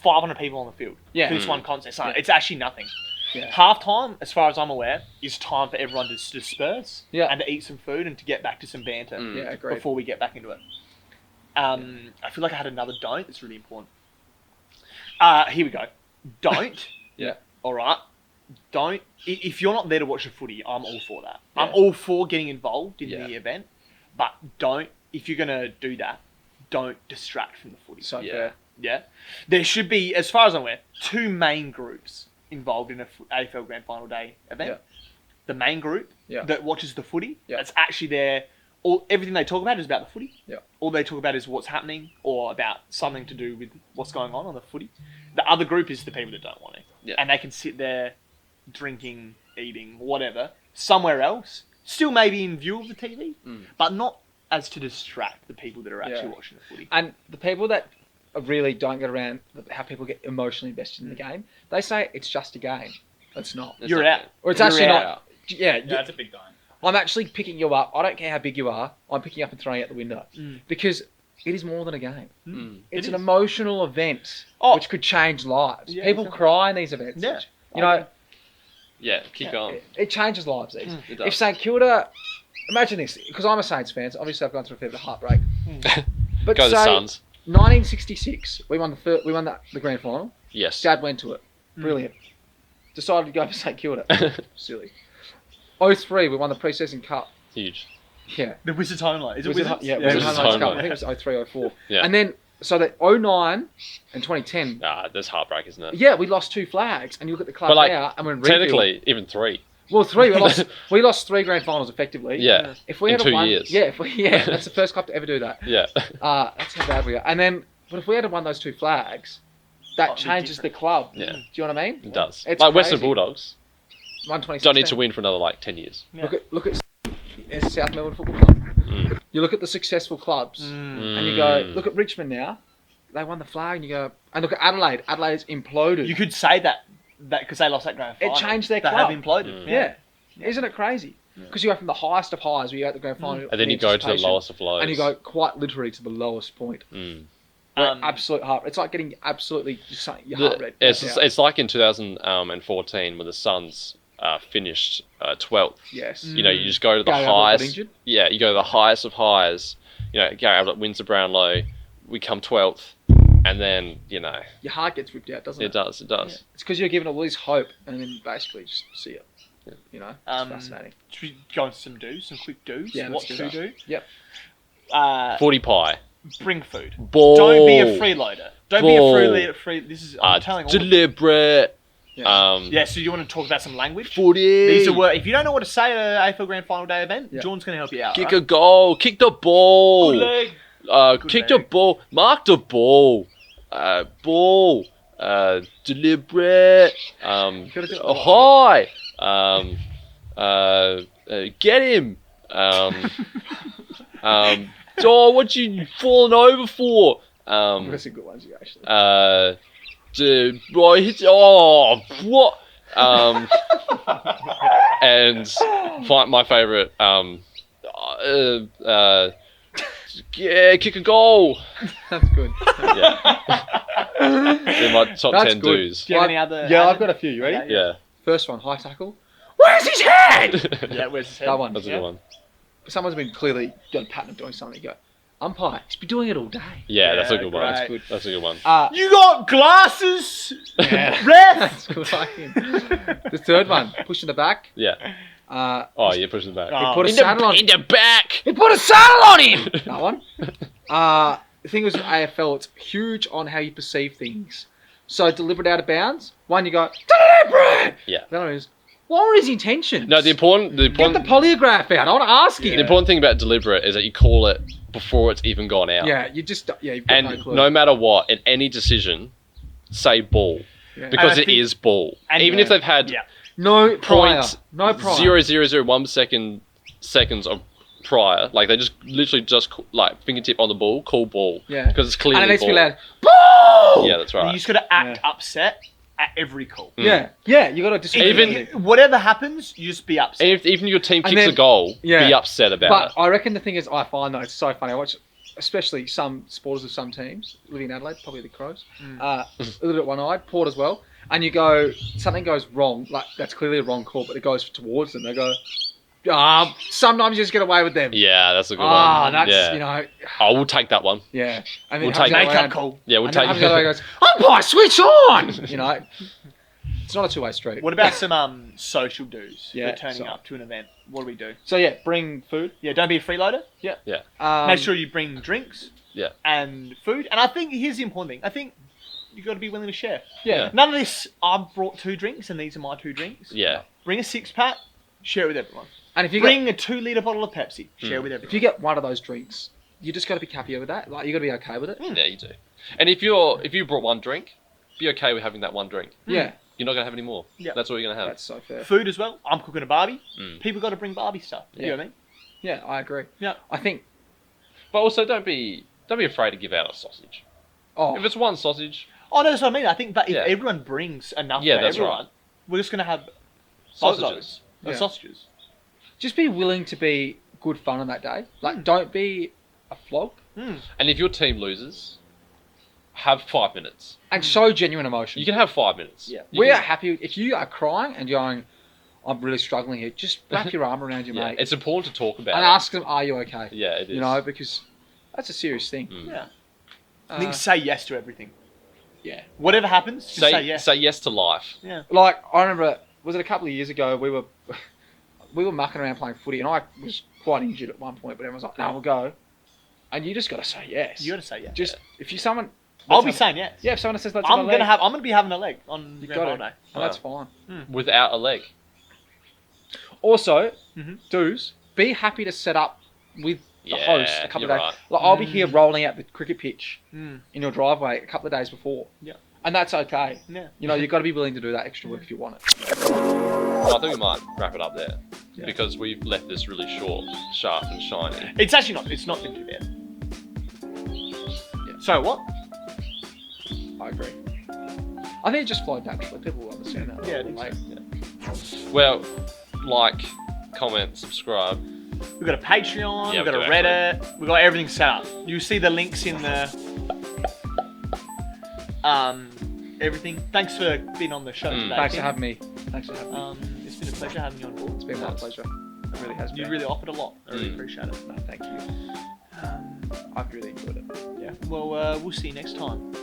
500 people on the field. Yeah. For this Mm. one concert. So Yeah. it's actually nothing. Yeah. Halftime, as far as I'm aware, is time for everyone to disperse Yeah. and to eat some food and to get back to some banter Mm. yeah, great. before we get back into it. I feel like I had another don't that's really important. Here we go. Don't. Yeah. All right. Don't. If you're not there to watch the footy, I'm all for that. Yeah. I'm all for getting involved in Yeah. the event, but don't. If you're gonna do that, don't distract from the footy. So Yeah. fair. Yeah. There should be, as far as I'm aware, 2 main groups involved in a AFL Grand Final Day event. Yeah. The main group Yeah. that watches the footy. Yeah. That's actually there. Everything they talk about is about the footy. Yeah. All they talk about is what's happening or about something to do with what's going on the footy. The other group is the people that don't want it. Yeah. And they can sit there drinking, eating, whatever, somewhere else, still maybe in view of the TV, Mm. but not as to distract the people that are actually Yeah. watching the footy. And the people that really don't get around how people get emotionally invested in the game, they say it's just a game. It's not. It's You're not out. Or it's You're actually out. not. Yeah, Yeah, that's a big don't. I'm actually picking you up. I don't care how big you are. I'm picking you up and throwing you out the window. Mm. Because it is more than a game. Mm. It's It an is. emotional event Oh. which could change lives. Yeah, People exactly. cry in these events. Yeah. You know, Yeah, keep going. it changes lives. These. Mm. It does. If St Kilda, imagine this, because I'm a Saints fan, so obviously I've gone through a fair bit of heartbreak. But Go the say, Suns. 1966, we won the grand final. Yes. Dad went to it. Brilliant. Decided to go for St Kilda. Silly. 03, we won the preseason cup. Huge. Yeah. The Wizards home line. Is it Wizards? Wizards? Yeah, Wizards Wizards home home cup. line. I think it was 03, 04. Yeah. And then, so the 09 and 2010. That's heartbreak, isn't it? Yeah, we lost 2 flags, and you look at the club But like, now, and we're in technically, even 3. Well, 3. We lost 3 grand finals effectively. Yeah. If we In had 2 won, years. Yeah, that's the first club to ever do that. Yeah. That's how bad we are. And then, but if we had won those 2 flags, that It'd be changes the different. club. Yeah. Do you know what I mean? It does. It's like Western crazy. Bulldogs 126. don't need to win for another like 10 years. Yeah. Look at South Melbourne Football Club. Mm. You look at the successful clubs, and you go, look at Richmond now. They won the flag, and you go, and look at Adelaide. Adelaide's imploded. You could say that because they lost that grand final. changed their They club. have imploded. Yeah. Isn't it crazy? Because you go from the highest of highs, where you go at the grand final, And then you go to the lowest of lows. and you go quite literally to the lowest point. Mm. Absolute heart. It's like getting absolutely your heart rate. It's like in 2014 when the Suns finished 12th. Yes. You know, you just go to the Gary Ablett got highest. injured. Yeah, you go to the highest of highs. You know, Gary Ablett wins the Brownlow. We come 12th, and then Your heart gets ripped out, doesn't it? it does. It's because you're given all this hope, and then basically just see it. Yeah. You know, it's Um, fascinating. Should we go into some do's, some quick do's? Yeah, What let's to do do? Yep. 40 pie. Bring food. Ball. Don't be a freeloader. Don't be a Ball. free. This is I'm telling all. Deliberate. Yeah. Yeah. So you want to talk about some language? Footy. These are words. If you don't know what to say at an AFL Grand Final Day event, Yeah. Jordan's going to help you out. Kick right? a goal. Kick the ball. Good leg. Kick leg. the ball. Mark the ball. Ball. Deliberate. gotta do it. High. Get him. What you falling over for? That's a good one, you actually. What? And my favorite. Yeah, kick a goal. That's good. Yeah. They're my top That's 10 good. do's. Do you have any other? Yeah, other- I've got a few. You ready? Okay, Yeah. First one, high tackle. Where's his head? Yeah. Where's his head? That one. That's a Yeah. good one. Someone's been clearly got a pattern of doing something. You go, umpire. He's been doing it all day. Yeah, that's a Yeah, good one. great. That's good. That's a good one. You got glasses. Yeah. Ref. That's good. Like him. The third one, pushing the back. Yeah. Oh, you're pushing back. Oh. Put a In saddle on. the back. He put a saddle on him. That one. The thing is with AFL, it's huge on how you perceive things. So deliberate out of bounds. One, you go deliberate. Yeah. The other is, what were his intentions? No, the Get important the polygraph out. I want to ask the him. important thing about deliberate is that you call it before it's even gone out. Yeah, you just you've got no And clue. no matter what, in any decision, say ball Yeah. because And I it think- is ball. and- Even if they've had Yeah. no prior. point No prior. 0.0001 seconds of prior, like they just literally just like fingertip on the ball, call ball. Yeah. Because it's clearly And it needs ball. to be loud. Ball. Yeah, that's You right. just got to act upset at every call. Yeah. Yeah. You got to disagree. Even- with it. Whatever happens, you just be upset. And if even your team And kicks then- a goal, yeah. be upset about But it. I reckon the thing is, I find though it's so funny. I watch, especially some supporters of some teams living in Adelaide, probably the Crows, a little bit one-eyed, Port as well. And you go, something goes wrong, like that's clearly a wrong call, but it goes towards them. They go, sometimes you just get away with them. Yeah, that's a good one. That's Yeah. Oh, we'll take that one. yeah. And We'll then take Hubs that. goes Make up around, call. Yeah, we'll and then take Hubs goes around and goes, umpire, switch on. You know, it's not a two-way street. What about some social dues Yeah, for turning so- up to an event? What do we do? So yeah, bring food. Yeah, don't be a freeloader. Make sure you bring drinks. Yeah. And food. And I think here's the important thing. I think you got to be willing to share. Yeah. None of this. I've brought 2 drinks, and these are my 2 drinks. Yeah. Bring a 6-pack. Share it with everyone. And if you Bring a 2-litre bottle of Pepsi. Share it with if everyone. you get one of those drinks, you just got to be happy with that. Like you got to be okay with it. Yeah, you do. And if you brought one drink, be okay with having that one drink. Yeah. You're not gonna have any more. Yeah. That's all you're gonna have. That's so fair. Food as well. I'm cooking a barbie. Mm. People got to bring barbie stuff. You know what I mean? Yeah, I agree. Yeah. I think. But also, don't be afraid to give out a sausage. Oh, If it's one sausage, Oh, no, that's what I mean. I think, but if Yeah. everyone brings enough Yeah, for that's everyone, right. we're just going to have sausages. boatloads of Yeah. sausages. just be willing to be good fun on that day. Like, don't be a flog Mm. And if your team loses, have 5 minutes. and show genuine emotion. You can have 5 minutes. Yeah. You We can- are happy if you are crying and going, "I'm really struggling here." Just wrap your arm around your Yeah, mate it's important to talk about. and it. ask them, "Are you okay?" Yeah, it is. You know, because that's a serious thing. Mm. Yeah. I think say yes to everything. Yeah. Whatever happens, just say yes. Say yes to life. Yeah. Like, I remember, was it a couple of years ago, we were mucking around playing footy, and I was quite injured at one point, but everyone's like, no, we'll go. And you just got to say yes. You got to say yes. Just, if you someone... I'll be saying yes. Yeah, if someone says, I'm gonna be having a leg on You Grand got Holiday. it. And that's fine. Without a leg. Also, do's, be happy to set up with the host a couple of days. right. Like, I'll be here rolling out the cricket pitch Mm. in your driveway a couple of days before. Yeah. And that's okay. Yeah. You know, you've got to be willing to do that extra work if you want it. Well, I think we might wrap it up there. Yeah. Because we've left this really short, sharp and shiny. It's actually not. It's not been too bad. Yeah. So what? I agree. I think it just flowed naturally. People will understand that. Yeah, I think Like, so. Well, like, comment, subscribe. We've got a Patreon. Yeah, we've got we a do, Reddit. We've got everything set up. You see the links in the everything. Thanks for being on the show today. Thanks for Tim. having me. Thanks for having me. It's been a pleasure having you on board. It's been my pleasure. It really has been. You really offered a lot. I really appreciate it. No, thank you. I've really enjoyed it. Yeah. Well, we'll see you next time.